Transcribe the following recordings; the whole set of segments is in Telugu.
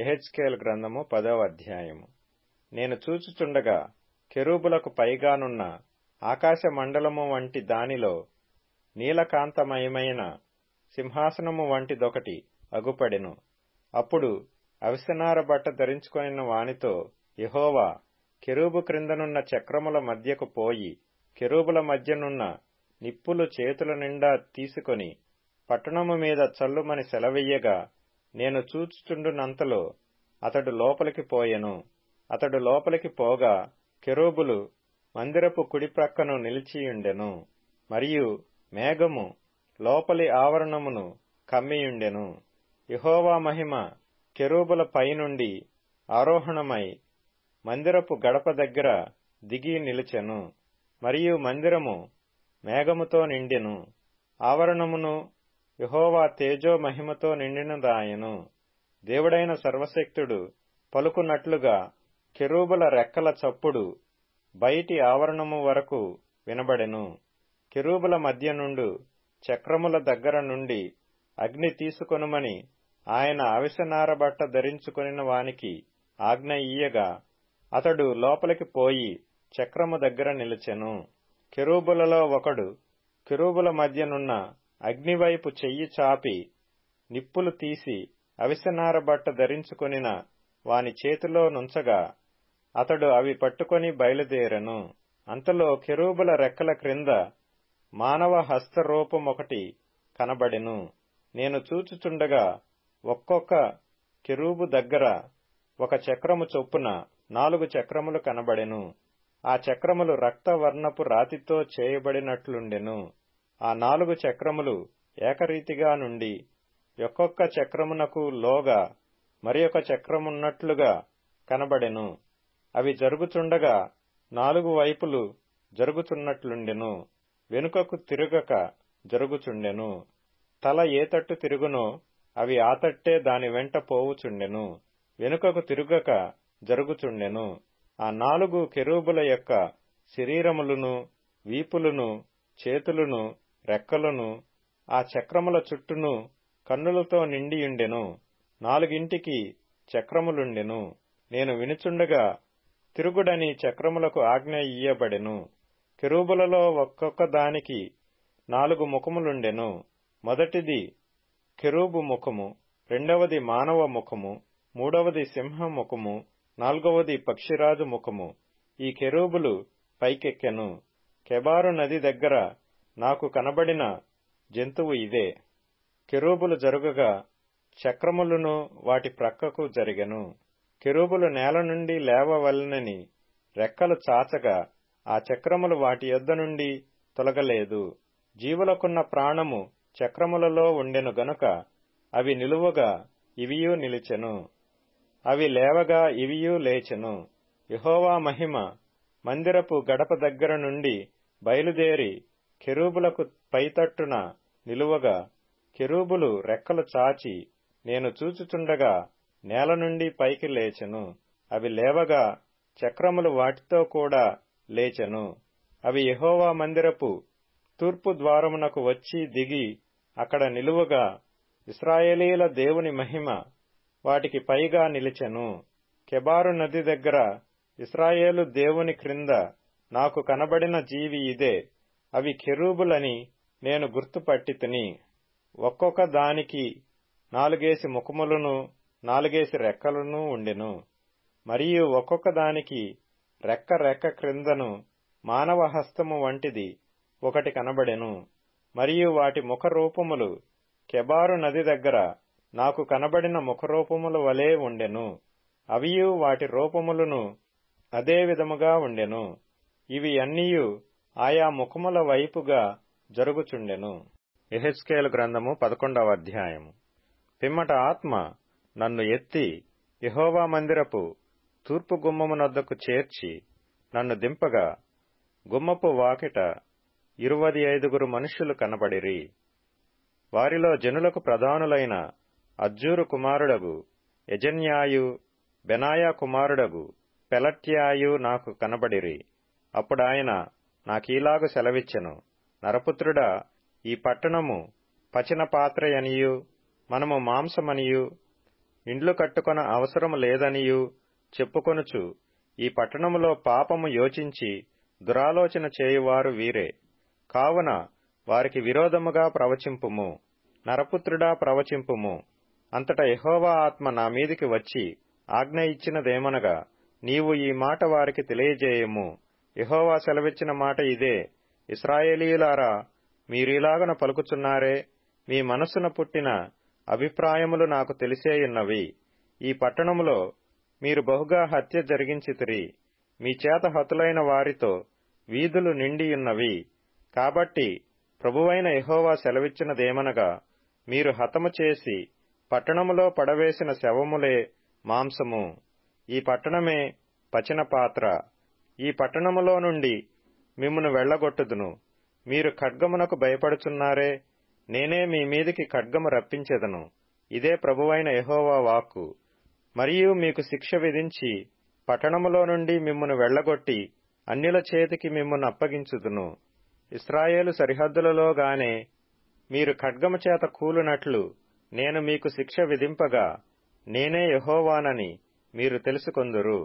యెహెజ్కేలు గ్రంథము 10వ అధ్యాయము. నేను చూచుచుండగా కెరూబులకు పైగానున్న ఆకాశ మండలము వంటి దానిలో నీలకాంతమయమైన సింహాసనము వంటిదొకటి అగుపడెను. అప్పుడు అవిసెనార బట్ట ధరించుకొనిన వానితో, యెహోవా, కెరూబు క్రిందనున్న చక్రముల మధ్యకు పోయి కెరూబుల మధ్యనున్న నిప్పులు చేతుల నిండా తీసుకొని పట్టణము మీద చల్లుమని సెలవెయ్యగా, నేను చూచుచుండునంతలో అతడు లోపలికి పోయెను. అతడు లోపలికి పోగా కెరూబులు మందిరపు కుడిప్రక్కను నిలిచియుండెను, మరియు మేఘము లోపలి ఆవరణమును కమ్మియుండెను. యెహోవా మహిమ కెరూబుల పైనుండి ఆరోహణమై మందిరపు గడప దగ్గర దిగి నిలిచెను. మరియు మందిరము మేఘముతో నిండెను. ఆవరణమును యెహోవా తేజో మహిమతో నిండినదాయెను. దేవుడైన సర్వశక్తుడు పలుకున్నట్లుగా కెరూబుల రెక్కల చప్పుడు బయటి ఆవరణము వరకు వినబడెను. కెరూబుల మధ్య నుండు చక్రముల దగ్గర నుండి అగ్ని తీసుకొనుమని ఆయన అవిసెనార బట్ట ధరించుకొనిన వానికి ఆజ్ఞ ఇయ్యగా, అతడు లోపలికి పోయి చక్రము దగ్గర నిలిచెను. కెరూబులలో ఒకడు కెరూబుల మధ్యనున్న అగ్నివైపు చెయ్యి చాపి నిప్పులు తీసి అవిసెనార బట్ట ధరించుకొనిన వాని చేతిలో నుంచగా, అతడు అవి పట్టుకొని బయలుదేరెను. అంతలో కెరూబుల రెక్కల క్రింద మానవ హస్తరూపమొకటి కనబడెను. నేను చూచుచుండగా ఒక్కొక్క కెరూబు దగ్గర ఒక చక్రము చొప్పున 4 చక్రములు కనబడెను. ఆ చక్రములు రక్తవర్ణపు రాతితో చేయబడినట్లుండెను. ఆ 4 చక్రములు ఏకరీతిగా నుండి ఒక్కొక్క చక్రమునకు లోగా మరియొక చక్రమున్నట్లుగా కనబడెను. అవి జరుగుచుండగా 4 వైపులు జరుగుచున్నట్లుండెను. వెనుకకు తిరుగక జరుగుచుండెను. తల ఏ తట్టు తిరుగునో అవి ఆ తట్టే దాని వెంట పోవుచుండెను. వెనుకకు తిరుగక జరుగుచుండెను. ఆ 4 కెరూబుల యొక్క శరీరములను, వీపులను, చేతులను, రెక్కలను ఆ చక్రముల చుట్టూను కన్నులతో నిండియుండెను. 4 చక్రములుండెను. నేను వినుచుండగా తిరుగుడని చక్రములకు ఆజ్ఞ ఇయ్యబడెను. కెరూబులలో ఒక్కొక్క దానికి 4 ముఖములుండెను. మొదటిది కెరూబు ముఖము, రెండవది మానవ ముఖము, మూడవది సింహ ముఖము, 4వది పక్షిరాజు ముఖము. ఈ కెరూబులు పైకెక్కెను. కెబారు నది దగ్గర నాకు కనబడిన జంతువు ఇదే. కెరూబులు జరుగగా చక్రములను వాటి ప్రక్కకు జరిగెను. కెరూబులు నేల నుండి లేవవలెనని రెక్కలు చాచగా ఆ చక్రములు వాటి యొద్ద నుండి తొలగలేదు. జీవులకున్న ప్రాణము చక్రములలో ఉండెను గనుక అవి నిలువగా ఇవియూ నిలిచెను, అవి లేవగా ఇవియూ లేచెను. యెహోవా మహిమ మందిరపు గడప దగ్గర నుండి బయలుదేరి కెరూబులకు పైతట్టున నిలువగా, కెరూబులు రెక్కలు చాచి నేను చూచుచుండగా నేల నుండి పైకి లేచెను. అవి లేవగా చక్రములు వాటితో కూడా లేచెను. అవి యెహోవా మందిరపు తూర్పు ద్వారమునకు వచ్చి దిగి అక్కడ నిలువగా, ఇశ్రాయేలీయుల దేవుని మహిమ వాటికి పైగా నిలిచెను. కెబారు నది దగ్గర ఇశ్రాయేలు దేవుని క్రింద నాకు కనబడిన జీవి ఇదే. అవి కెరూబులని నేను గుర్తుపట్టితిని. ఒక్కొక్క దానికి 4 ముఖములను 4 రెక్కలను ఉండెను. మరియు ఒక్కొక్క దానికి రెక్క క్రిందను మానవ హస్తము వంటిది ఒకటి కనబడెను. మరియు వాటి ముఖరూపములు కెబారు నది దగ్గర నాకు కనబడిన ముఖరూపముల వలె ఉండెను. అవియు వాటి రూపములను అదే విధముగా ఉండెను. ఇవి అన్నియు ఆయా ముఖముల వైపుగా జరుగుచుండెను. యెహెజ్కేలు గ్రంథము 11వ అధ్యాయము. పిమ్మట ఆత్మ నన్ను ఎత్తి యెహోవా మందిరపు తూర్పు గుమ్మమునొద్దకు చేర్చి నన్ను దింపగా, గుమ్మపు వాకిట 25 మనుష్యులు కనబడిరి. వారిలో జనులకు ప్రధానులైన అజ్జూరు కుమారుడగు యజన్యాయు, బెనాయా కుమారుడగు పెలట్యాయు నాకు కనబడిరి. అప్పుడాయన నాకీలాగు సెలవిచ్చెను, నరపుత్రుడా, ఈ పట్టణము పచిన పాత్రయనియు మనము మాంసమనియు ఇండ్లు కట్టుకొన అవసరము లేదనియు చెప్పుకొనుచు ఈ పట్టణములో పాపము యోచించి దురాలోచన చేయువారు వీరే. కావున వారికి విరోధముగా ప్రవచింపుము. నరపుత్రుడా, ప్రవచింపుము. అంతటా యెహోవా ఆత్మ నా మీదికి వచ్చి ఆజ్ఞ ఇచ్చినదేమనగా, నీవు ఈ మాట వారికి తెలియజేయము. యెహోవా సెలవిచ్చిన మాట ఇదే: ఇశ్రాయేలీయులారా, మీరీలాగున పలుకుచున్నారే, మీ మనస్సున పుట్టిన అభిప్రాయములు నాకు తెలిసేయున్నవి. ఈ పట్టణములో మీరు బహుగా హత్య జరిగించితిరి. మీ చేత హతులైన వారితో వీధులు నిండియున్నవి. కాబట్టి ప్రభువైన యెహోవా సెలవిచ్చినదేమనగా, మీరు హతము చేసి పట్టణములో పడవేసిన శవములే మాంసము. ఈ పట్టణమే పచిన పాత్ర. ఈ పట్టణములో నుండి మిమ్మును వెళ్లగొట్టుదును. మీరు ఖడ్గమునకు భయపడుచున్నారే, నేనే మీ మీదికి ఖడ్గము రప్పించెదను. ఇదే ప్రభువైన యెహోవా వాక్కు. మరియు మీకు శిక్ష విధించి పట్టణములో నుండి మిమ్మును వెళ్లగొట్టి అన్యుల చేతికి మిమ్మును అప్పగించుదును. ఇశ్రాయేలు సరిహద్దులలోగానే మీరు ఖడ్గము చేత కూలునట్లు నేను మీకు శిక్ష విధింపగా, నేనే యెహోవానని మీరు తెలుసుకొందురు.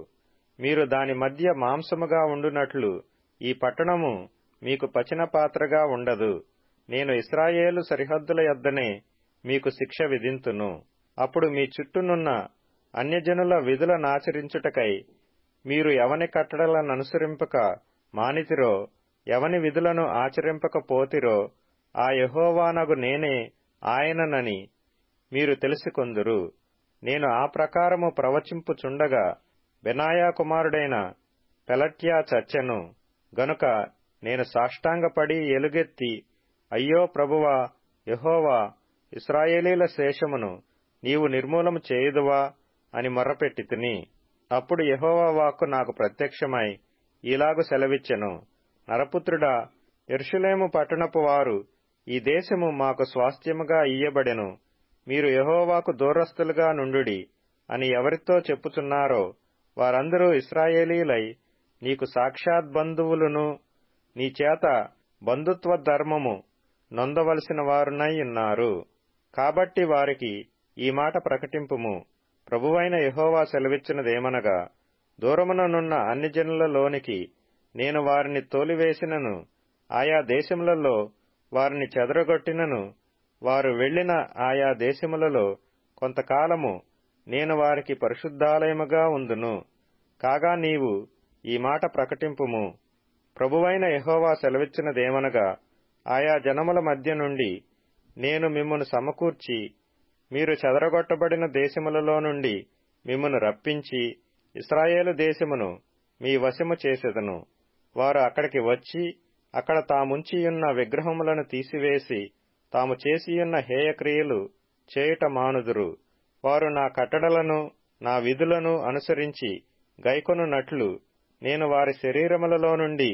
మీరు దాని మధ్య మాంసముగా ఉండునట్లు ఈ పట్టణము మీకు పచిన పాత్రగా ఉండదు. నేను ఇశ్రాయేలు సరిహద్దుల యొద్దనే మీకు శిక్ష విధింతును. అప్పుడు మీ చుట్టూనున్న అన్యజనుల విధులనాచరించుటకై మీరు ఎవని కట్టడలననుసరింపక మానితిరో, ఎవని విధులను ఆచరింపకపోతిరో, ఆ యెహోవానగు నేనే ఆయననని మీరు తెలుసుకొందురు. నేను ఆ ప్రకారము ప్రవచింపుచుండగా బెనాయా కుమారుడైన పెలట్యా చచ్చెను. గనుక నేను సాష్టాంగపడి ఎలుగెత్తి, అయ్యో ప్రభువా యెహోవా, ఇశ్రాయేలీల శేషమును నీవు నిర్మూలము చేయుదువా అని మొర్రపెట్టితిని. అప్పుడు యెహోవా వాక్కు నాకు ప్రత్యక్షమై ఈలాగు సెలవిచ్చెను: నరపుత్రుడా, యెరూషలేము పట్టణపు వారు ఈ దేశము మాకు స్వాస్థ్యముగా ఇయ్యబడెను, మీరు యెహోవాకు దూరస్తులుగా నుండుడి అని ఎవరితో చెప్పుచున్నారో వారందరూ ఇశ్రాయేలీలై నీకు సాక్షాత్ బంధువులును నీ చేత బంధుత్వ ధర్మము నొందవలసిన వారునై ఉన్నారు. కాబట్టి వారికి ఈ మాట ప్రకటింపుము: ప్రభువైన యెహోవా సెలవిచ్చినదేమనగా, దూరముననున్న అన్ని జనులలోనికి నేను వారిని తోలివేసినను, ఆయా దేశములలో వారిని చెదరగొట్టినను, వారు వెళ్లిన ఆయా దేశములలో కొంతకాలము నేను వారికి పరిశుద్ధాలయముగా ఉందును. కాగా నీవు ఈ మాట ప్రకటింపుము: ప్రభువైన యెహోవా సెలవిచ్చినదేమనగా, ఆయా జనముల మధ్య నుండి నేను మిమ్మును సమకూర్చి మీరు చెదరగొట్టబడిన దేశములలో నుండి మిమ్మును రప్పించి ఇశ్రాయేలు దేశమును మీ వశము చేసెదను. వారు అక్కడికి వచ్చి అక్కడ తాముంచియున్న విగ్రహములను తీసివేసి తాము చేసియున్న హేయక్రియలు చేయుట మానుదురు. వారు నా కట్టడలను నా విధులను అనుసరించి గైకొనున్నట్లు నేను వారి శరీరములలో నుండి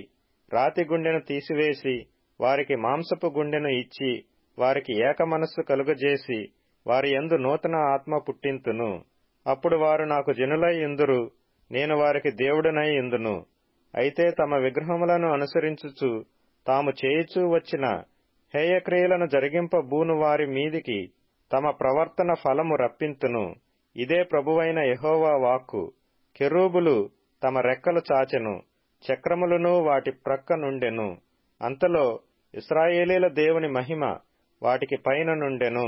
రాతి గుండెను తీసివేసి వారికి మాంసపు గుండెను ఇచ్చి వారికి ఏక మనస్సు కలుగజేసి వారి యందు నూతన ఆత్మ పుట్టింతును. అప్పుడు వారు నాకు జనులై యుందురు, నేను వారికి దేవుడనై యుందును. అయితే తమ విగ్రహములను అనుసరించుచు తాము చేయుచూ వచ్చిన హేయక్రియలను జరిగింపబూను వారి మీదికి తమ ప్రవర్తన ఫలము రప్పింతును. ఇదే ప్రభువైన యెహోవా వాక్కు. కెరూబులు తమ రెక్కలు చాచెను, చక్రములను వాటి ప్రక్క నుండెను. అంతలో ఇశ్రాయేలీల దేవుని మహిమ వాటికి పైన నుండెను.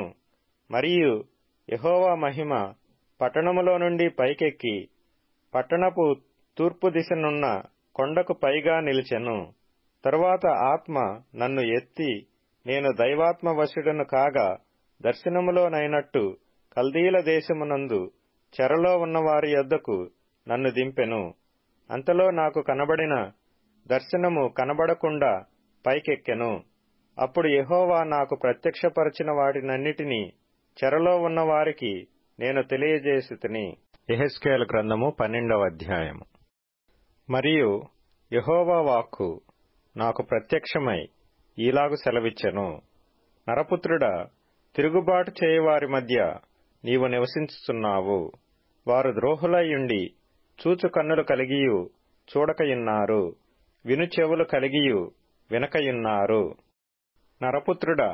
మరియు యెహోవా మహిమ పట్టణములో నుండి పైకెక్కి పట్టణపు తూర్పు దిశనున్న కొండకు పైగా నిలిచెను. తరువాత ఆత్మ నన్ను ఎత్తి, నేను దైవాత్మ వశుడను కాగా దర్శనములోనైనట్టు కల్దీల దేశమునందు చెరలో ఉన్నవారి యొద్దకు నన్ను దింపెను. అంతలో నాకు కనబడిన దర్శనము కనబడకుండా పైకెక్కెను. అప్పుడు యెహోవా నాకు ప్రత్యక్షపరచిన వాటినన్నిటినీ చెరలో ఉన్నవారికి నేను తెలియజేసితిని. యెహెజ్కేలు గ్రంథము 12వ అధ్యాయము. మరియు యెహోవా వాక్కు నాకు ప్రత్యక్షమై ఈలాగు సెలవిచ్చెను: నరపుత్రుడా, తిరుగుబాటు చేయువారి మధ్య నీవు నివసించుచున్నావు. వారు ద్రోహులయ్యుండి చూచు కన్నులు కలిగియు చూడకయున్నారు, విను చెవులు కలిగియు వినకయున్నారు. నరపుత్రుడా,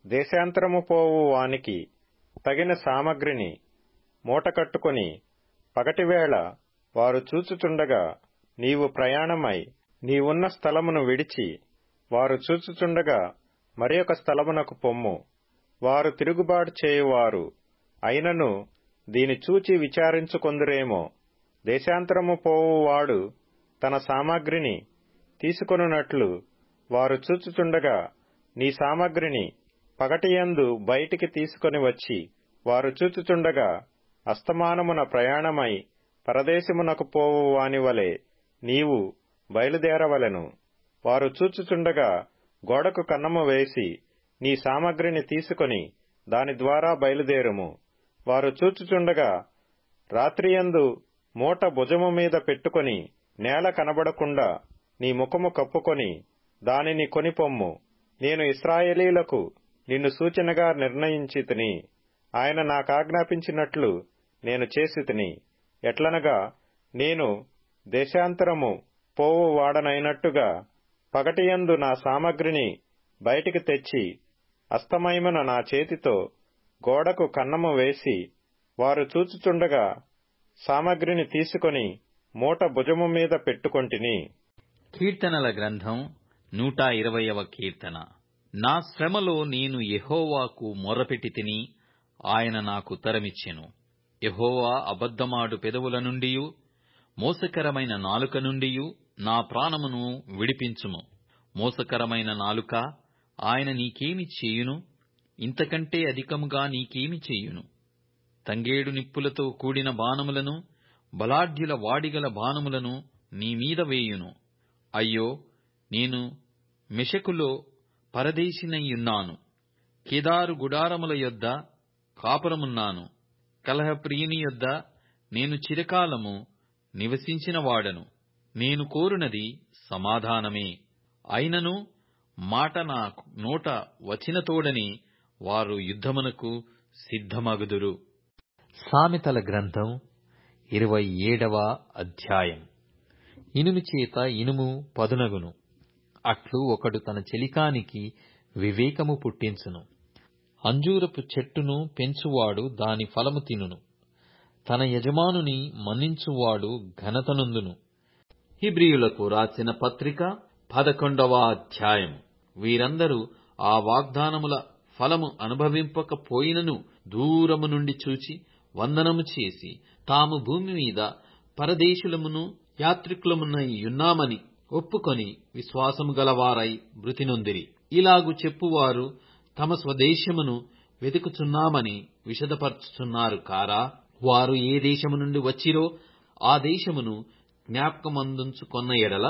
దేశాంతరము పోవు వానికి తగిన సామగ్రిని మూటకట్టుకొని పగటివేళ వారు చూచుచుండగా నీవు ప్రయాణమై నీవున్న స్థలమును విడిచి వారు చూచుచుండగా మరి ఒక స్థలమునకు పొమ్ము. వారు తిరుగుబాటు చేయువారు అయినను దీని చూచి విచారించుకొందురేమో. దేశాంతరము పోవువాడు తన సామగ్రిని తీసుకొనున్నట్లు వారు చూచుచుండగా నీ సామగ్రిని పగటియందు బయటికి తీసుకొని వచ్చి వారు చూచుచుండగా అస్తమానమున ప్రయాణమై పరదేశమునకు పోవు వానివలె నీవు బయలుదేరవలెను. వారు చూచుచుండగా గోడకు కన్నము వేసి నీ సామగ్రిని తీసుకొని దాని ద్వారా బయలుదేరుము. వారు చూచుచుండగా రాత్రియందు మూట భుజము మీద పెట్టుకొని నేల కనబడకుండా నీ ముఖము కప్పుకొని దానిని కొనిపొమ్ము. నేను ఇశ్రాయేలీలకు నిన్ను సూచనగా నిర్ణయించితిని. ఆయన నాకాజ్ఞాపించినట్లు నేను చేసితిని. ఎట్లనగా నేను దేశాంతరము పోవు వాడనైనట్టుగా పగటియందు నా సామగ్రిని బయటికి తెచ్చి అస్తమయమున నా చేతితో గోడకు కన్నము వేసి వారు చూచుచుండగా సామగ్రిని తీసుకొని మూట భుజము మీద పెట్టుకొంటిని. కీర్తనల గ్రంథం 120వ కీర్తన. నా శ్రమలో నేను యెహోవాకు మొర్రపెట్టి తిని, ఆయన నాకు ఉత్తరమిచ్చెను. యెహోవా అబద్ధమాడు పెదవుల నుండియు మోసకరమైన నాలుక నుండియు నా ప్రాణమును విడిపించుము. మోసకరమైన నాలుక, ఆయన నీకేమి చేయును? ఇంతకంటే అధికముగా నీకేమి చెయ్యును? తంగేడు నిప్పులతో కూడిన బాణములను, బలాఢ్యుల వాడిగల బాణములను నీమీద వేయును. అయ్యో, నేను మెషకులో పరదేశినయ్యున్నాను. కేదారు గుడారముల యొద్ద కాపురమున్నాను. కలహప్రియుని యొద్ద నేను చిరకాలము నివసించిన వాడను. నేను కోరునది సమాధానమే. అయినను మాట నా నోట వచ్చిన తోడని వారు యుద్ధమునకు సిద్ధమగుదురు. సామెతల గ్రంథం 27వ అధ్యాయం. ఇనుము చేత ఇనుము పదునగును, అట్లు ఒకడు తన చెలికానికి వివేకము పుట్టించును. అంజూరపు చెట్టును పెంచువాడు దాని ఫలము తినును. తన యజమానుని మన్నించువాడు ఘనతనొందును. హెబ్రీయులకు రాసిన పత్రిక 11వ అధ్యాయం. వీరందరూ ఆ వాగ్దానముల ఫలము అనుభవింపకపోయినను దూరము నుండి చూచి వందనము చేసి తాము భూమి మీద పరదేశులమును యాత్రికులమునయ్యున్నామని ఒప్పుకొని విశ్వాసము గలవారై మృతి నొందిరి. ఇలాగు చెప్పువారు తమ స్వదేశమును వెతుకుచున్నామని విషదపరచుచున్నారు కారా? వారు ఏ దేశము నుండి వచ్చిరో ఆ దేశమును జ్ఞాపకమందుంచుకొన్న ఎడల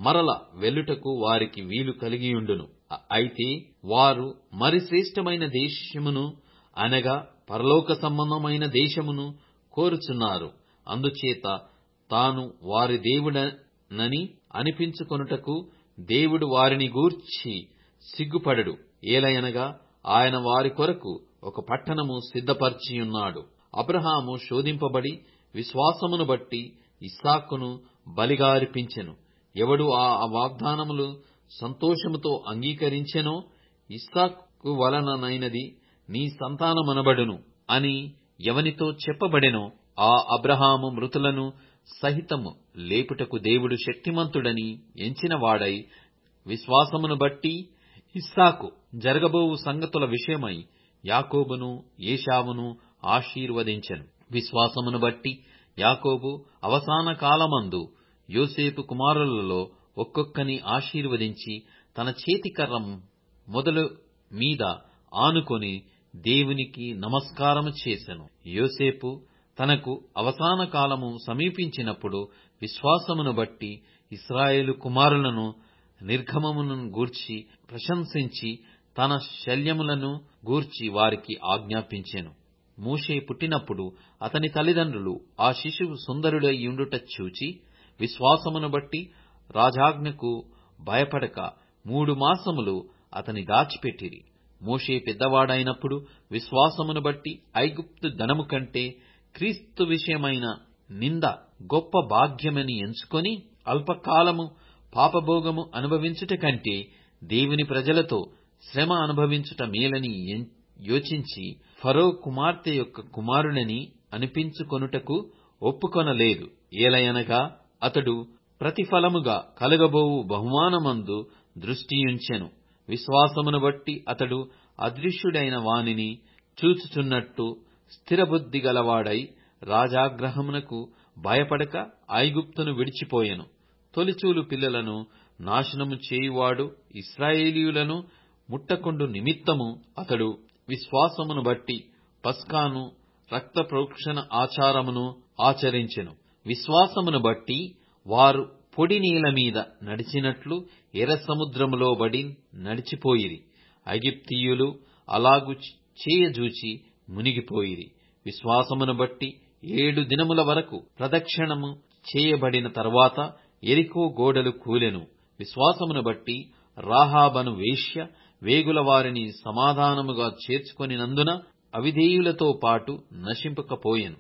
మరల వెల్లుటకు వారికి వీలు కలిగియుండును. అయితే వారు మరి శ్రేష్టమైన దేశమును అనగా పరలోక సంబంధమైన దేశమును కోరుచున్నారు. అందుచేత తాను వారి దేవుడనని అనిపించుకొనుటకు దేవుడు వారిని గూర్చి సిగ్గుపడడు. ఏలయనగా ఆయన వారి కొరకు ఒక పట్టణము సిద్ధపరచియున్నాడు. అబ్రహాము శోధింపబడి విశ్వాసమును బట్టి ఇస్సాకును బలిగా అర్పించెను. ఎవడు ఆ వాగ్దానములు సంతోషముతో అంగీకరించెనో ఇస్సాకు వలననైనది నీ సంతానమనబడును అని ఎవనితో చెప్పబడెనో ఆ అబ్రహాము మృతులను సహితము లేపుటకు దేవుడు శక్తిమంతుడని ఎంచినవాడై విశ్వాసమును బట్టి ఇస్సాకు జరగబోవు సంగతుల విషయమై యాకోబును ఏశావును ఆశీర్వదించెను. విశ్వాసమును బట్టి యాకోబు అవసాన కాలమందు యోసేపు కుమారులలో ఒక్కొక్కని ఆశీర్వదించి తన చేతికర్ర మొదలు మీద ఆనుకొని దేవునికి నమస్కారము చేసెను. యోసేపు తనకు అవసాన కాలము సమీపించినప్పుడు విశ్వాసమును బట్టి ఇశ్రాయేలు కుమారులను నిర్గమమును గూర్చి ప్రశంసించి తన శల్యములను గూర్చి వారికి ఆజ్ఞాపించెను. మోషే పుట్టినప్పుడు అతని తల్లిదండ్రులు ఆ శిశువు సుందరుడయ్యుండుట చూచి విశ్వాసమును బట్టి రాజాజ్ఞకు భయపడక 3 మాసములు అతని దాచిపెట్టిరి. మోషే పెద్దవాడైనప్పుడు విశ్వాసమును బట్టి ఐగుప్తు ధనము కంటే క్రీస్తు విషయమైన నింద గొప్ప భాగ్యమని ఎంచుకొని అల్పకాలము పాపభోగము అనుభవించుట కంటే దేవుని ప్రజలతో శ్రమ అనుభవించుట మేలని యోచించి ఫరో కుమార్తె యొక్క కుమారుడని అనిపించుకొనుటకు ఒప్పుకొనలేదు. ఏలయనగా అతడు ప్రతిఫలముగా కలగబోవు బహుమానమందు దృష్టియుంచెను. విశ్వాసమును బట్టి అతడు అదృశ్యుడైన వానిని చూచుచున్నట్టు స్థిరబుద్ధి గలవాడై రాజాగ్రహమునకు భయపడక ఐగుప్తును విడిచిపోయెను. తొలిచూలు పిల్లలను నాశనము చేయువాడు ఇశ్రాయేలీయులను ముట్టకుండు నిమిత్తము అతడు విశ్వాసమును బట్టి పస్కాను రక్త ప్రోక్షణ ఆచారమును ఆచరించెను. విశ్వాసమును బట్టి వారు పొడి నీళ్ల మీద నడిచినట్లు ఎర్ర సముద్రములో బడి నడిచిపోయిరి. ఐగుప్తీయులు అలాగు చేయజూచి మునిగిపోయిరి. విశ్వాసమును బట్టి 7 దినముల వరకు ప్రదక్షిణము చేయబడిన తరువాత యెరికో గోడలు కూలెను. విశ్వాసమును బట్టి రాహాబను వేశ్య వేగుల వారిని సమాధానముగా చేర్చుకొనినందున అవిధేయులతో పాటు నశింపకపోయెను.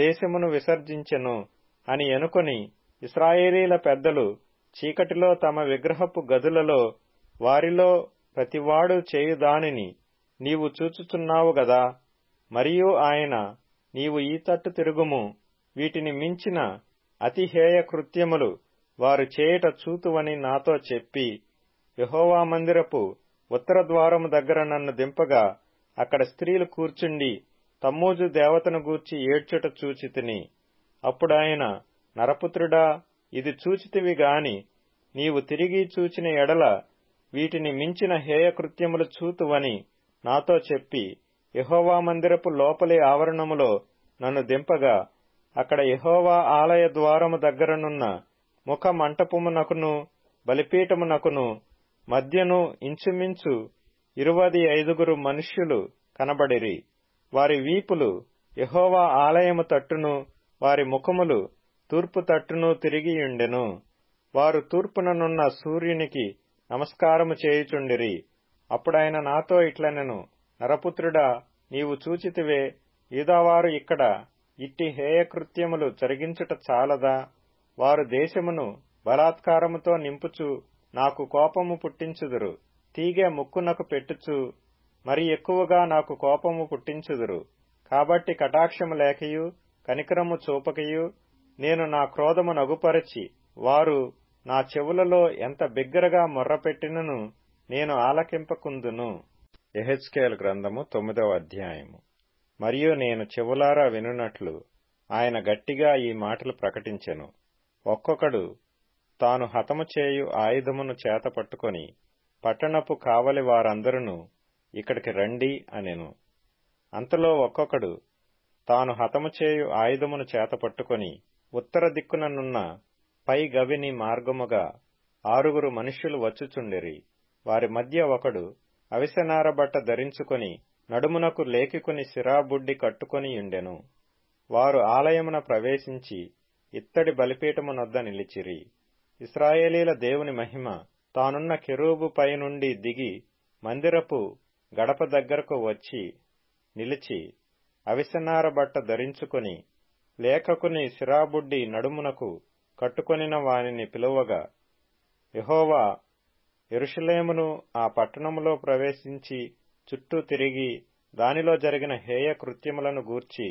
దేశమును విసర్జించెను అని ఎనుకొని ఇశ్రాయేలీల పెద్దలు చీకటిలో తమ విగ్రహపు గదులలో వారిలో ప్రతివాడు చేయు దానిని నీవు చూచుచున్నావు గదా. మరియు ఆయన, నీవు ఈ తట్టు తిరుగుము, వీటిని మించిన అతి హేయ కృత్యములు వారు చేయుట చూతువని నాతో చెప్పి యెహోవా మందిరపు ఉత్తర ద్వారము దగ్గర నన్ను దింపగా అక్కడ స్త్రీలు కూర్చుండి తమ్మూజు దేవతను గూర్చి ఏడ్చుట చూచితిని. అప్పుడాయన, నరపుత్రుడా, ఇది చూచితివి గాని నీవు తిరిగి చూచిన ఎడల వీటిని మించిన హేయ కృత్యములు చూతువని నాతో చెప్పి యెహోవా మందిరపు లోపలి ఆవరణములో నన్ను దింపగా అక్కడ యెహోవా ఆలయ ద్వారము దగ్గరనున్న ముఖ మంటపమునకును బలిపీఠమునకును మధ్యను ఇంచుమించు 25 మనుష్యులు కనబడిరి. వారి వీపులు యెహోవా ఆలయము తట్టును, వారి ముఖములు తూర్పు తట్టును తిరిగియుండెను. వారు తూర్పుననున్న సూర్యునికి నమస్కారము చేయుచుండిరి. అప్పుడాయన నాతో ఇట్లనెను, నరపుత్రుడా, నీవు చూచితివే, యూదావారు ఇక్కడ ఇట్టి హేయకృత్యములు జరిగించుట చాలదా? వారు దేశమును బలాత్కారముతో నింపుచు నాకు కోపము పుట్టించుదురు. తీగె ముక్కునకు పెట్టుచు మరి ఎక్కువగా నాకు కోపము పుట్టించుదురు. కాబట్టి కటాక్షము లేకయు కనికరము చూపకయు నేను నా క్రోధము నగుపరచి వారు నా చెవులలో ఎంత బిగ్గరగా మొర్రపెట్టినను నేను ఆలకింపకుందును. యెహెజ్కేలు గ్రంథము 9వ అధ్యాయము. మరియు నేను చెవులారా వినున్నట్లు ఆయన గట్టిగా ఈ మాటలు ప్రకటించెను. ఒక్కొక్కడు తాను హతము చేయు ఆయుధమును చేత పట్టుకొని పట్టణపు కావలి వారందరూ ఇక్కడికి రండి అనెను. అంతలో ఒక్కొక్కడు తాను హతము చేయు ఆయుధమును చేత పట్టుకొని ఉత్తర దిక్కుననున్న పై గవిని మార్గముగా 6 మనుష్యులు వచ్చుచుండిరి. వారి మధ్య ఒకడు అవిసెనార బట్ట ధరించుకొని నడుమునకు లేకికొని సిరాబుడ్డి కట్టుకొనియుండెను. వారు ఆలయమున ప్రవేశించి ఇత్తడి బలిపీఠమునొద్ద నిలిచిరి. ఇశ్రాయేలీల దేవుని మహిమ తానున్న కెరూబు పై నుండి దిగి మందిరపు గడప దగ్గరకు వచ్చి నిలిచి అవిసెనార బట్ట ధరించుకొని లేఖకుని సిరాబుడ్డి నడుమునకు కట్టుకొనిన వానిని పిలువగా, యెహోవా యెరూషలేమును ఆ పట్టణములో ప్రవేశించి చుట్టూ తిరిగి దానిలో జరిగిన హేయ కృత్యములను గూర్చి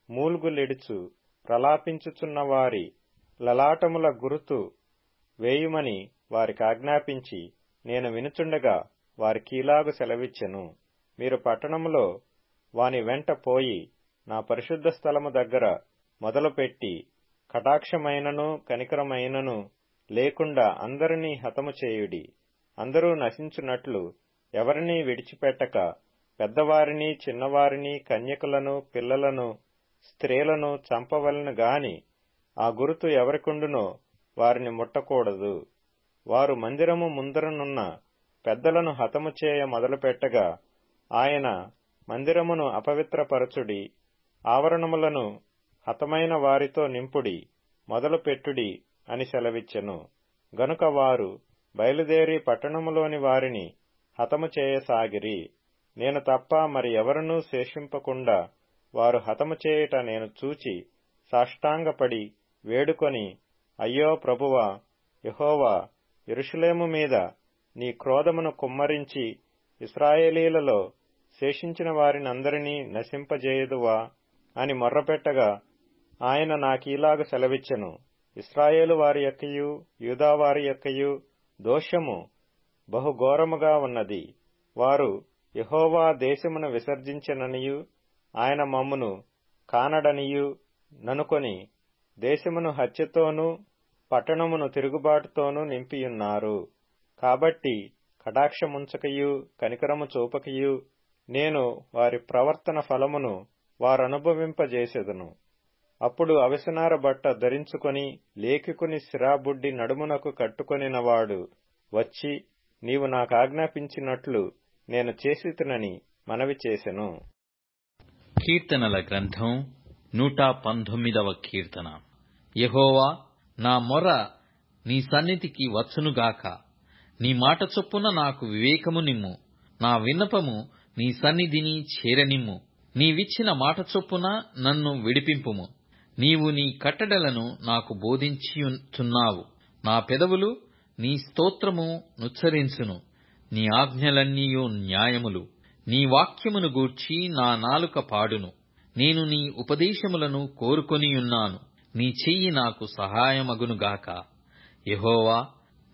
మూల్గులిడుచు ప్రలాపించుచున్న వారి లలాటముల గురుతు వేయుమని వారికాజ్ఞాపించి నేను వినుచుండగా వారికీలాగు సెలవిచ్చెను. మీరు పట్టణములో వాని వెంట పోయి నా పరిశుద్ధ స్థలము దగ్గర మొదలుపెట్టి కటాక్షమైనను కనికరమైనను లేకుండా అందరినీ హతము చేయుడి. అందరూ నశించున్నట్లు ఎవరినీ విడిచిపెట్టక పెద్దవారిని చిన్నవారిని కన్యకులను పిల్లలను స్త్రీలను చంపవలెను గాని ఆ గురుతు ఎవరికుండునో వారిని ముట్టకూడదు. వారు మందిరము ముందరనున్న పెద్దలను హతము చేయ మొదలుపెట్టగా ఆయన, మందిరమును అపవిత్రపరచుడి, ఆవరణములను హతమైన వారితో నింపుడి, మొదలుపెట్టుడి అని సెలవిచ్చెను. గనుక వారు బయలుదేరి పట్టణములోని వారిని హతము చేయసాగిరి. నేను తప్ప మరి ఎవరునూ శేషింపకుండా వారు హతము చేయుట నేను చూచి సాష్టాంగపడి వేడుకొని, అయ్యో ప్రభువా యెహోవా, యెరూషలేము మీద నీ క్రోధమును కుమ్మరించి ఇశ్రాయేలీలలో శేషించిన వారినందరినీ నశింపజేయుదువా అని మొర్రపెట్టగా ఆయన నాకీలాగు సెలవిచ్చెను. ఇశ్రాయేలు వారి యొక్కయు యూదావారి యొక్కయు దోషము బహుఘోరముగా ఉన్నది. వారు యెహోవా దేశమును విసర్జించెననియు ఆయన మమ్మును కానడనియు ననుకొని దేశమును హత్యతోనూ పట్టణమును తిరుగుబాటుతోనూ నింపియున్నారు. కాబట్టి కటాక్షముంచకయు కనికరము చూపకయు నేను వారి ప్రవర్తన ఫలమును వారనుభవింపజేసెదను. అప్పుడు అవిసెనార బట్ట ధరించుకొని లేఖికుని సిరాబుడ్డి నడుమునకు కట్టుకొనినవాడు వచ్చి, నీవు నాకాజ్ఞాపించినట్లు నేను చేసితినని మనవి చేసెను. కీర్తనల గ్రంథం 119వ కీర్తన. యెహోవా, నా మొర్ర నీ సన్నిధికి వచ్చునుగాక. నీ మాట చొప్పున నాకు వివేకము నిమ్ము. నా విన్నపము నీ సన్నిధిని చేరనిమ్ము. నీవిచ్చిన మాట చొప్పున నన్ను విడిపింపుము. నీవు నీ కట్టడలను నాకు బోధించుచున్నావు. నా పెదవులు నీ స్తోత్రము నుచ్చరించును. నీ ఆజ్ఞలన్నీయు న్యాయములు. నీ వాక్యమును గూర్చి నా నాలుక పాడును. నేను నీ ఉపదేశములను కోరుకొనియున్నాను. నీ చెయ్యి నాకు సహాయమగునుగాక. యెహోవా,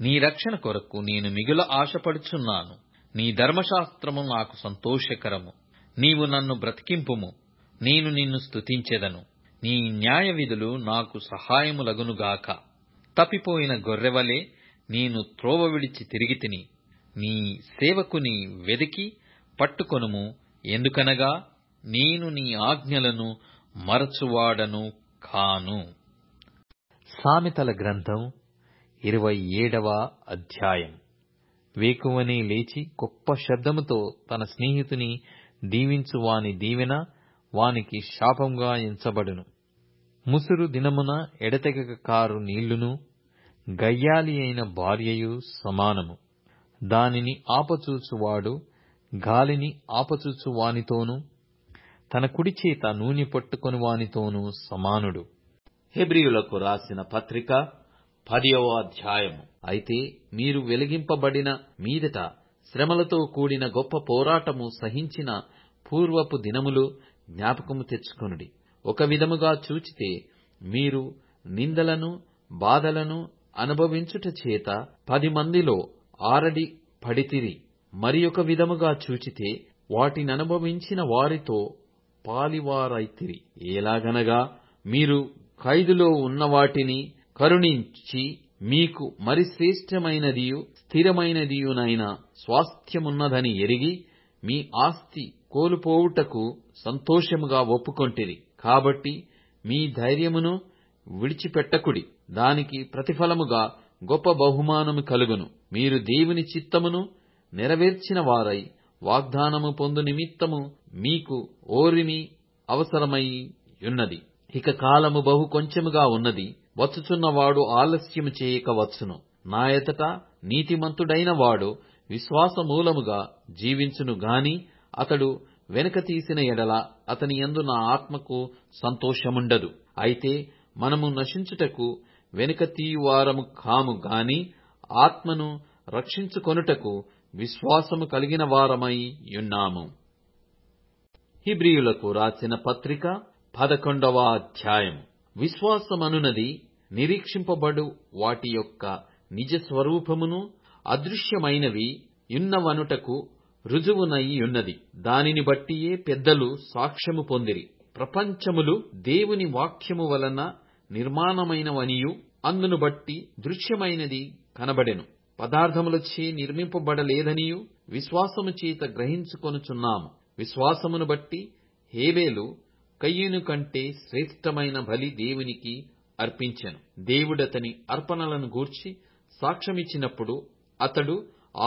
నీ రక్షణ కొరకు నేను మిగుల ఆశపడుచున్నాను. నీ ధర్మశాస్త్రము నాకు సంతోషకరము. నీవు నన్ను బ్రతికింపుము. నేను నిన్ను స్తుతించెదను. నీ న్యాయ విధులు నాకు సహాయములగునుగాక. తప్పిపోయిన గొర్రెవలే నేను త్రోవ విడిచి తిరిగితిని. నీ సేవకుని వెదికి పట్టుకొనుము. ఎందుకనగా నేను నీ ఆజ్ఞలను మరచువాడను కాను. సామెతల గ్రంథం 27వ అధ్యాయం. వేకువనే లేచి గొప్ప శబ్దముతో తన స్నేహితుని దీవించు వాని దీవెన వానికి శాపంగా ఎంచబడును. ముసురు దినమున ఎడతెగక కారు నీళ్లును గయ్యాలి అయిన భార్యయు సమానము. దానిని ఆపచూచువాడు గాలిని ఆపచూచు వానితోనూ తన కుడి చేత నూనె పట్టుకొని వానితోనూ సమానుడు. హెబ్రీయులకు రాసిన పత్రిక 10వ అధ్యాయము. అయితే మీరు వెలిగింపబడిన మీదట శ్రమలతో కూడిన గొప్ప పోరాటము సహించిన పూర్వపు దినములు జ్ఞాపకము తెచ్చుకొనుడి. ఒక విధముగా చూచితే మీరు నిందలను బాధలను అనుభవించుట చేత 10 మందిలో ఆరడి పడితిరి. మరి ఒక విధముగా చూచితే వాటిననుభవించిన వారితో పాలివారైతిరి. ఎలాగనగా మీరు ఖైదులో ఉన్న వాటిని కరుణించి మీకు మరి శ్రేష్టమైనదియు స్థిరమైనదియునైన స్వాస్థ్యమున్నదని ఎరిగి మీ ఆస్తి కోల్పోవుటకు సంతోషముగా ఒప్పుకొంటిరి. కాబట్టి మీ ధైర్యమును విడిచిపెట్టకుడి. దానికి ప్రతిఫలముగా గొప్ప బహుమానము కలుగును. మీరు దేవుని చిత్తమును నెరవేర్చిన వారై వాగ్దానము పొందు నిమిత్తము మీకు ఓరిమి అవసరమై ఉన్నది. ఇక కాలము బహు కొంచెముగా ఉన్నది. వచ్చుచున్నవాడు ఆలస్యము చేయక వచ్చును. నా ఎదుట నీతిమంతుడైన వాడు విశ్వాస మూలముగా జీవించును గాని అతడు వెనుక తీసిన ఎడల అతని యందు నా ఆత్మకు సంతోషముండదు. అయితే మనము నశించుటకు వెనుక తీయువారము కాము గాని ఆత్మను రక్షించుకొనుటకు విశ్వాసము కలిగిన వారమై యున్నాము. హెబ్రీయులకు రాసిన పత్రిక 11వ అధ్యాయం. విశ్వాసమనునది నిరీక్షింపబడు వాటి యొక్క నిజ స్వరూపమును అదృశ్యమైనవి యున్నవనుటకు రుజువునై యున్నది. దానిని బట్టియే పెద్దలు సాక్ష్యము పొందిరి. ప్రపంచములు దేవుని వాక్యము వలన నిర్మాణమైనవనియు అందును బట్టి దృశ్యమైనది కనబడెను. పదార్థములచే నిర్మింపబడలేదనియు విశ్వాసము చేత గ్రహించుకొనుచున్నాము. విశ్వాసమును బట్టి హేబేలు కయ్యను కంటే శ్రేష్టమైన బలి దేవునికి అర్పించెను. దేవుడతని అర్పణలను గూర్చి సాక్ష్యమిచ్చినప్పుడు అతడు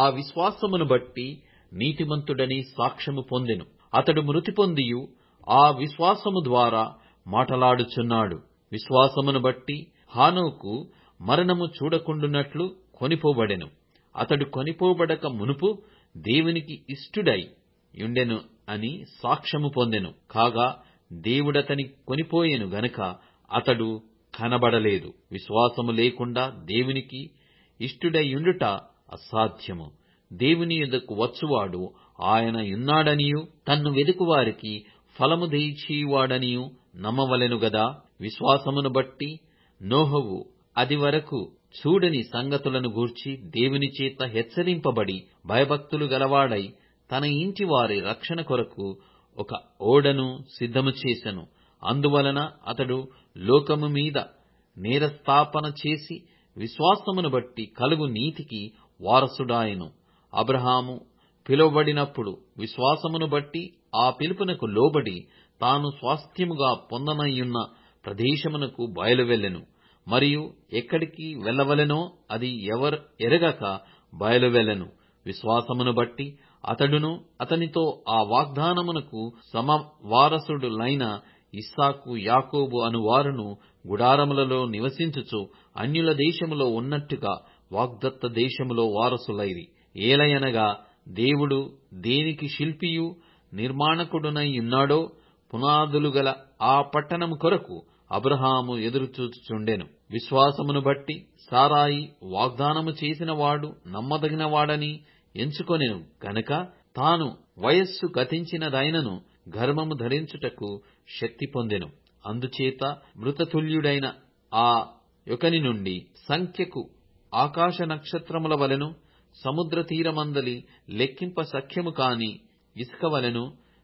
ఆ విశ్వాసమును బట్టి నీతిమంతుడని సాక్ష్యము పొందెను. అతడు మృతి పొందియు ఆ విశ్వాసము ద్వారా మాటలాడుచున్నాడు. విశ్వాసమును బట్టి హానోకు మరణము చూడకుండునట్లు కొనిపోబడెను. అతడు కొనిపోబడక మునుపు దేవునికి ఇష్టుడై యుండెను అని సాక్ష్యము పొందెను. కాగా దేవుడతని కొనిపోయెను గనుక అతడు కనబడలేదు. విశ్వాసము లేకుండా దేవునికి ఇష్టుడైయుండుట అసాధ్యము. దేవుని యొద్దకు వచ్చువాడు ఆయన యున్నాడనియు తన్ను వెదుకువారికి ఫలము దయచేయువాడనియు నమ్మవలెను గదా. విశ్వాసమును బట్టి నోహవు అది వరకు చూడని సంగతులను గూర్చి దేవుని చేత హెచ్చరింపబడి భయభక్తులు గలవాడై తన ఇంటి వారి రక్షణ కొరకు ఒక ఓడను సిద్ధము చేసెను. అందువలన అతడు లోకము మీద నేరస్థాపన చేసి విశ్వాసమును బట్టి కలుగు నీతికి వారసుడాయెను. అబ్రహాము పిలువబడినప్పుడు విశ్వాసమును బట్టి ఆ పిలుపునకు లోబడి తాను స్వాస్థ్యముగా పొందనయ్యున్న ప్రదేశమునకు బయలువెళ్ళెను. మరియు ఎక్కడికి వెళ్ళవలెనో అది ఎరగక బయలువెళ్ళెను. విశ్వాసమును బట్టి అతడును అతనితో ఆ వాగ్దానమునకు సమవారసుడులైన ఇస్సాకు యాకోబు అనువారును గుడారములలో నివసించుచు అన్యుల దేశములో ఉన్నట్టుగా వాగ్దత్త దేశములో వారసులైరి. ఏలయనగా దేవుడు దేనికి శిల్పియు నిర్మాణకుడునై ఉన్నాడో పునాదులు గల ఆ పట్టణము కొరకు అబ్రహాము ఎదురుచూచుచుండెను. విశ్వాసమును బట్టి సారాయి వాగ్దానము చేసిన వాడు నమ్మదగినవాడని ఎంచుకొనెను గనుక తాను వయస్సు గతించినదైనను గర్భము ధరించుటకు శక్తి పొందెను. అందుచేత మృతతుల్యుడైన ఆ యొకని నుండి సంఖ్యకు ఆకాశ నక్షత్రముల వలెను సముద్ర తీరమందలి లెక్కింప సఖ్యము కాని ఇసుక వలెను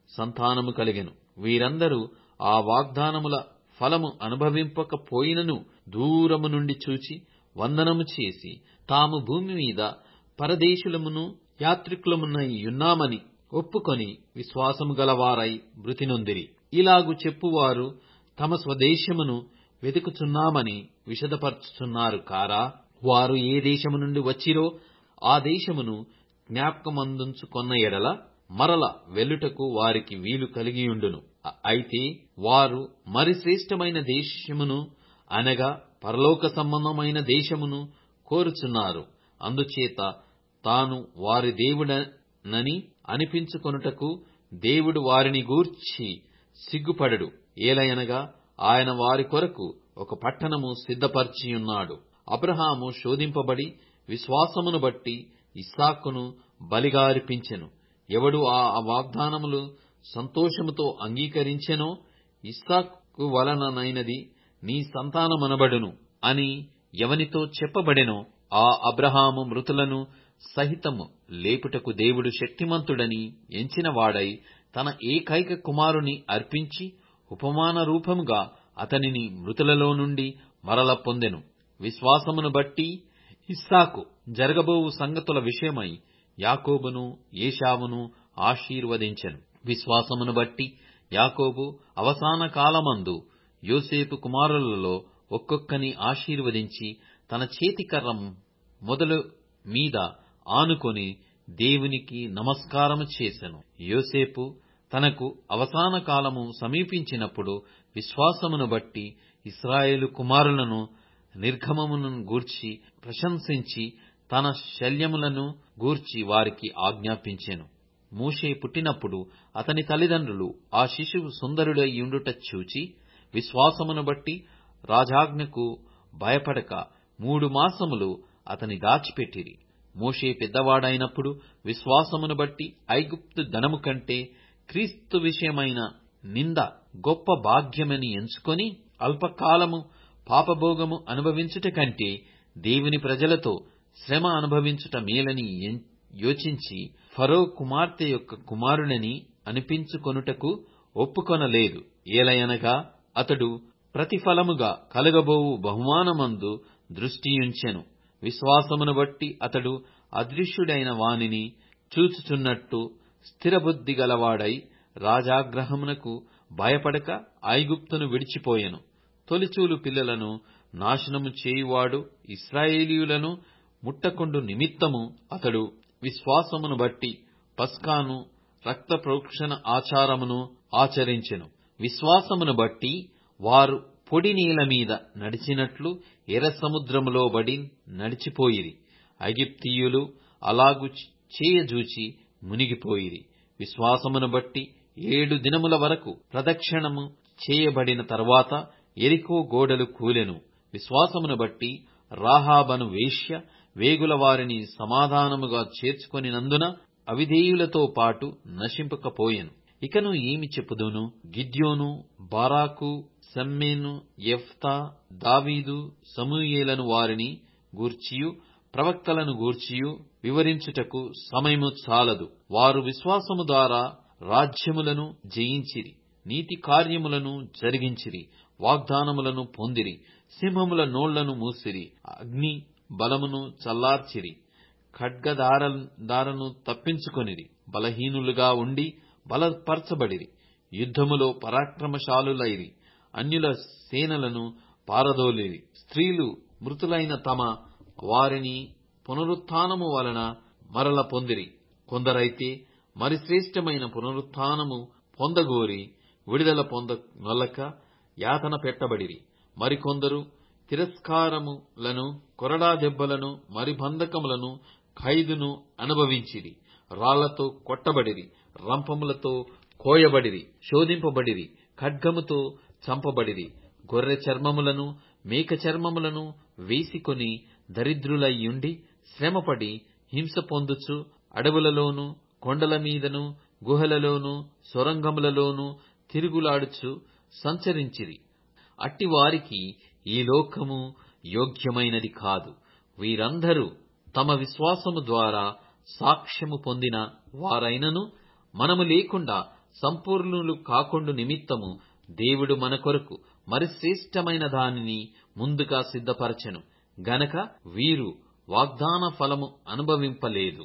సంతానము కలిగెను. వీరందరూ ఆ వాగ్దానముల ఫలము అనుభవింపకపోయినను దూరము నుండి చూచి వందనము చేసి తాము భూమి మీద పరదేశులమును యాత్రికులమునై యున్నామని ఒప్పుకొని విశ్వాసము గలవారై మృతి నొందిరి. ఇలాగు చెప్పువారు తమ స్వదేశమును వెతుకుచున్నామని విషదపరచుచున్నారు కారా? వారు ఏ దేశము నుండి వచ్చిరో ఆ దేశమును జ్ఞాపకమందుంచుకొన్న ఎడల మరల వెల్లుటకు వారికి వీలు కలిగియుండును. అయితే వారు మరి శ్రేష్టమైన దేశమును అనగా పరలోక సంబంధమైన దేశమును కోరుచున్నారు. అందుచేత తాను వారి దేవుడనని అనిపించుకొనుటకు దేవుడు వారిని గూర్చి సిగ్గుపడడు. ఏలయనగా ఆయన వారి కొరకు ఒక పట్టణము సిద్ధపరచియున్నాడు. అబ్రహాము శోధింపబడి విశ్వాసమును బట్టి ఇస్సాకును బలిగా అర్పించెను. ఎవడు ఆ వాగ్దానములు సంతోషముతో అంగీకరించెనో ఇస్సాకు వలననైనది నీ సంతానమనబడును అని ఎవనితో చెప్పబడెనో ఆ అబ్రహాము మృతులను సహితము లేపుటకు దేవుడు శక్తిమంతుడని ఎంచినవాడై తన ఏకైక కుమారుని అర్పించి ఉపమాన రూపముగా అతనిని మృతులలో నుండి మరల పొందెను. విశ్వాసమును బట్టి ఇస్సాకు జరగబోవు సంగతుల విషయమై యాకోబును ఏశావును ఆశీర్వదించెను. విశ్వాసమును బట్టి యాకోబు అవసాన కాలమందు యోసేపు కుమారులలో ఒక్కొక్కని ఆశీర్వదించి తన చేతికర్ర మొదలు మీద ఆనుకొని దేవునికి నమస్కారము చేసెను. యోసేపు తనకు అవసాన కాలము సమీపించినప్పుడు విశ్వాసమును బట్టి ఇశ్రాయేలు కుమారులను నిర్గమమును గూర్చి ప్రశంసించి తన శల్యములను గూర్చి వారికి ఆజ్ఞాపించెను. మోషే పుట్టినప్పుడు అతని తల్లిదండ్రులు ఆ శిశువు సుందరుడైయుండుట చూచి విశ్వాసమును బట్టి రాజాజ్ఞకు భయపడక 3 మాసములు అతని దాచిపెట్టిరి. మోషే పెద్దవాడైనప్పుడు విశ్వాసమును బట్టి ఐగుప్తు ధనము కంటే క్రీస్తు విషయమైన నింద గొప్ప భాగ్యమని ఎంచుకొని అల్పకాలము పాపభోగము అనుభవించుట కంటే దేవుని ప్రజలతో శ్రమ అనుభవించుట మేలని యోచించి ఫరో కుమార్తె యొక్క కుమారుడని అనిపించుకొనుటకు ఒప్పుకొనలేదు. ఏలయనగా అతడు ప్రతిఫలముగా కలగబోవు బహుమానమందు దృష్టియుంచెను. విశ్వాసమును బట్టి అతడు అదృశ్యుడైన వానిని చూచుచున్నట్టు స్థిరబుద్ధి గలవాడై రాజాగ్రహమునకు భయపడక ఐగుప్తును విడిచిపోయెను. తొలిచూలు పిల్లలను నాశనము చేయువాడు ఇశ్రాయేలీయులను ముట్టకుండు నిమిత్తము అతడు విశ్వాసమును బట్టి పస్కాను రక్త ప్రోక్షణ ఆచారమును ఆచరించెను. విశ్వాసమును బట్టి వారు పొడి నీళ్ల మీద నడిచినట్లు ఎర్ర సముద్రములో బడి నడిచిపోయిరి. ఐగుప్తీయులు అలాగు చేయజూచి మునిగిపోయిరి. విశ్వాసమును బట్టి 7 దినముల వరకు ప్రదక్షిణము చేయబడిన తరువాత యెరికో గోడలు కూలెను. విశ్వాసమును బట్టి రాహాబను వేశ్య వేగుల వారిని సమాధానముగా చేర్చుకొనినందున అవిధేయులతో పాటు నశింపకపోయెను. ఇకను ఏమి చెప్పుదును? గిద్యోను, బారాకు, షమ్మేను, యెఫ్తా, దావీదు, సమూయేలను వారిని గూర్చియు ప్రవక్తలను గూర్చియు వివరించుటకు సమయము చాలదు. వారు విశ్వాసము ద్వారా రాజ్యములను జయించిరి, నీతి కార్యములను జరిగించిరి, వాగ్దానములను పొందిరి, సింహముల నోళ్లను మూసిరి, అగ్ని బలమును చల్లార్చిరి, ఖడ్గదారను తప్పించుకొనిరి, బలహీనులుగా ఉండి బలపరచబడిరి, యుద్ధములో పరాక్రమశాలులైరి, అన్యుల సేనలను పారదోలిరి. స్త్రీలు మృతులైన తమ వారిని పునరుత్థానము వలన మరల పొందిరి. కొందరైతే మరి శ్రేష్టమైన పునరుత్థానము పొందగోరి విడుదల పొందనొల్లక యాతన పెట్టబడిరి. మరికొందరు తిరస్కారములను, కొరడా దెబ్బలను, మరి బంధకములను, ఖైదును అనుభవించిరి. రాళ్లతో కొట్టబడిరి, రంపములతో కోయబడిరి, శోధింపబడిరి, ఖడ్గముతో చంపబడిరి. గొర్రె చర్మములను మేక చర్మములను వేసికొని దరిద్రులయ్యుండి శ్రమపడి హింస పొందుచు అడవులలోను కొండల మీదను గుహలలోను సొరంగములలోను తిరుగులాడుచు సంచరించిరి. అట్టివారికి ఈ లోకము యోగ్యమైనది కాదు. వీరందరూ తమ విశ్వాసము ద్వారా సాక్ష్యము పొందిన వారైనను మనము లేకుండా సంపూర్ణులు కాకుండు నిమిత్తము దేవుడు మన కొరకు మరి శ్రేష్టమైన దానిని ముందుగా సిద్ధపరచెను గనక వీరు వాగ్దాన ఫలము అనుభవింపలేదు.